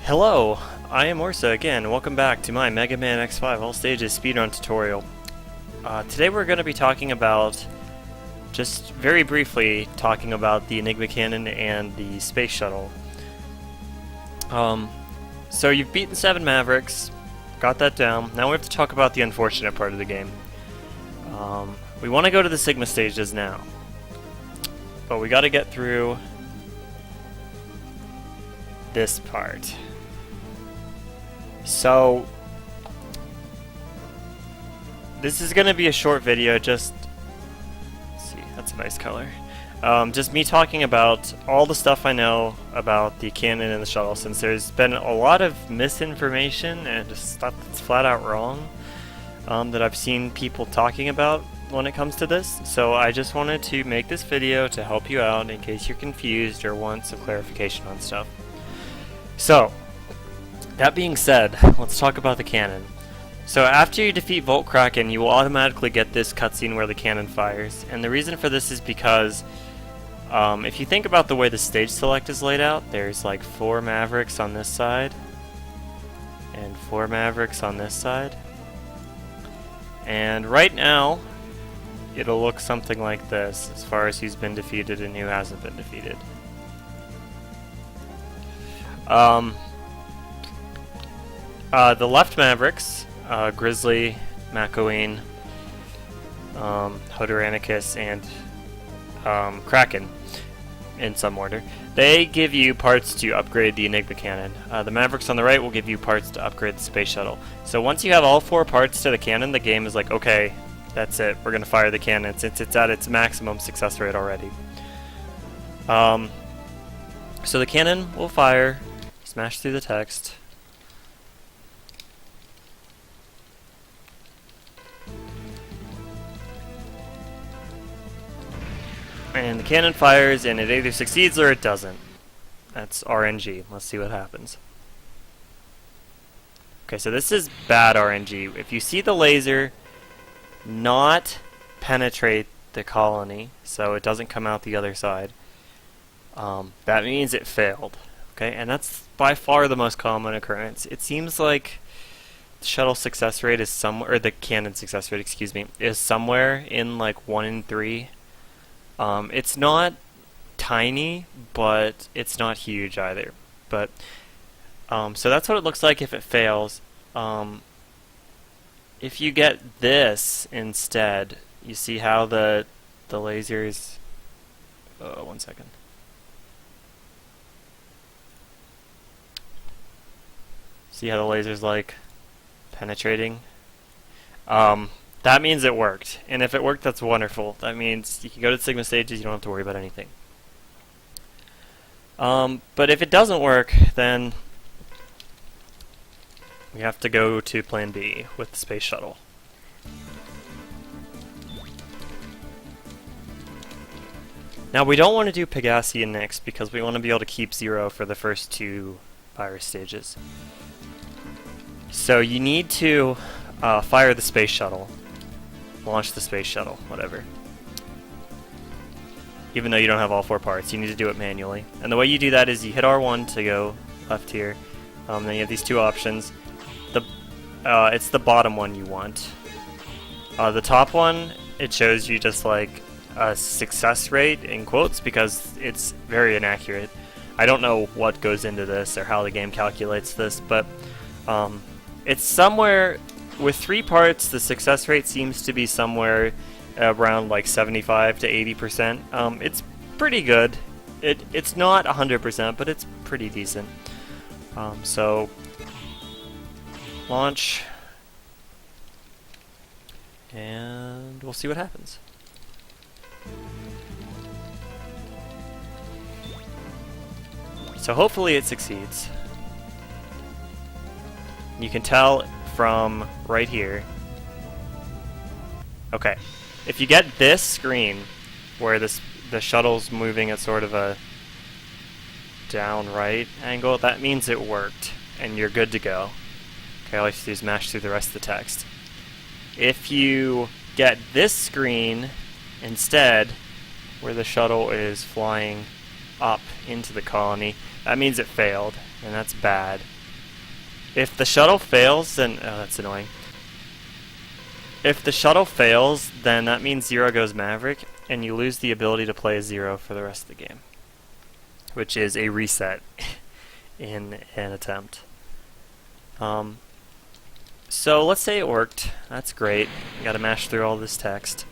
Hello, I am Orsa again. Welcome back to my Mega Man X5 All Stages speedrun tutorial. Today we're going to be talking about, just very briefly, talking about the Enigma Cannon and the Space Shuttle. So you've beaten 7 Mavericks, got that down. Now we have to talk about the unfortunate part of the game. We want to go to the Sigma stages now, but we got to get through this part. So, this is going to be a short video, let's see, that's a nice color. Just me talking about all the stuff I know about the cannon and the shuttle, since there's been a lot of misinformation and just stuff that's flat out wrong that I've seen people talking about when it comes to this. So I just wanted to make this video to help you out in case you're confused or want some clarification on stuff. So, that being said, let's talk about the cannon. So after you defeat Volt Kraken, you will automatically get this cutscene where the cannon fires. And the reason for this is because if you think about the way the stage select is laid out, there's like 4 Mavericks on this side and 4 Mavericks on this side. And right now, it'll look something like this as far as who's been defeated and who hasn't been defeated. The left Mavericks, Grizzly, Makoeen, Hodoranikus, and Kraken, in some order, they give you parts to upgrade the Enigma Cannon. The Mavericks on the right will give you parts to upgrade the Space Shuttle. So once you have all 4 parts to the cannon, the game is like, okay, that's it, we're going to fire the cannon since it's at its maximum success rate already. So the cannon will fire, smash through the text. And the cannon fires, and it either succeeds or it doesn't. That's RNG. Let's see what happens. Okay, so this is bad RNG. If you see the laser not penetrate the colony, so it doesn't come out the other side, that means it failed. Okay, and that's by far the most common occurrence. It seems like the shuttle success rate is somewhere, or the cannon success rate, excuse me, is somewhere in like 1 in 3. It's not tiny, but it's not huge either. But so that's what it looks like if it fails. If you get this instead, you see how the lasers. One second. See how the laser's like penetrating? That means it worked, and if it worked, that's wonderful. That means you can go to Sigma stages, you don't have to worry about anything. But if it doesn't work, then we have to go to Plan B with the Space Shuttle. Now we don't want to do Pegasi next because we want to be able to keep 0 for the first 2 virus stages. So you need to fire the Space Shuttle. Launch the Space Shuttle, whatever. Even though you don't have all 4 parts, you need to do it manually. And the way you do that is you hit R1 to go left here. Then you have these 2 options. It's the bottom one you want. The top one, it shows you just like a success rate in quotes because it's very inaccurate. I don't know what goes into this or how the game calculates this, but it's somewhere. With 3 parts, the success rate seems to be somewhere around like 75 to 80%. It's pretty good. It's not 100%, but it's pretty decent. So, launch, and we'll see what happens. So hopefully it succeeds. You can tell from right here. Okay, if you get this screen where the shuttle's moving at sort of a down right angle, that means it worked and you're good to go. Okay, all you have to do is mash through the rest of the text. If you get this screen instead, where the shuttle is flying up into the colony, that means it failed, and that's bad. If the shuttle fails, then... oh, that's annoying. If the shuttle fails, then that means 0 goes Maverick, and you lose the ability to play as 0 for the rest of the game, which is a reset in an attempt. So let's say it worked. That's great. You gotta mash through all this text.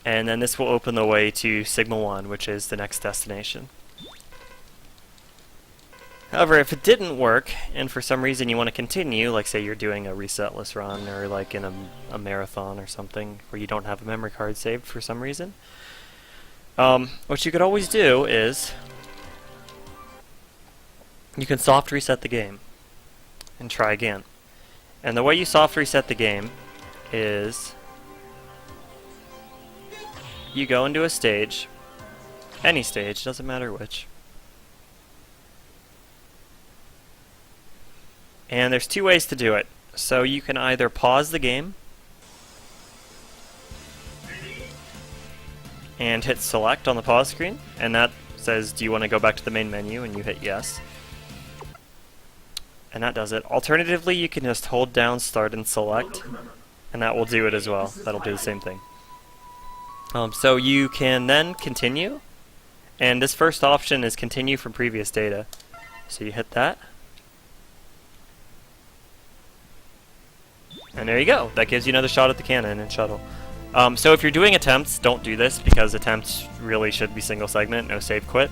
And then this will open the way to Sigma 1, which is the next destination. However, if it didn't work, and for some reason you want to continue, like say you're doing a resetless run, or like in a marathon or something, where you don't have a memory card saved for some reason, what you could always do is you can soft reset the game and try again. And the way you soft reset the game is you go into a stage, any stage, doesn't matter which, and there's two ways to do it. So you can either pause the game and hit select on the pause screen, and that says do you want to go back to the main menu, and you hit yes. And that does it. Alternatively, you can just hold down start and select, and that will do it as well. That'll do the same thing. So you can then continue, and this first option is continue from previous data. So you hit that, and there you go. That gives you another shot at the cannon and shuttle. So if you're doing attempts, don't do this, because attempts really should be single segment, no save quit.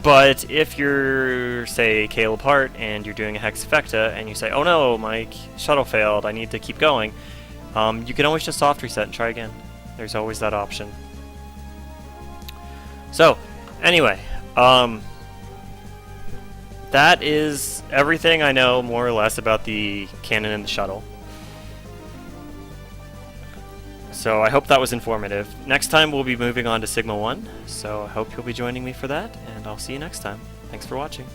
But if you're, say, Caleb Hart, and you're doing a hexafecta, and you say, oh no, my shuttle failed, I need to keep going, you can always just soft reset and try again. There's always that option. So, anyway, that is everything I know, more or less, about the cannon and the shuttle. So I hope that was informative. Next time we'll be moving on to Sigma 1, so I hope you'll be joining me for that, and I'll see you next time. Thanks for watching.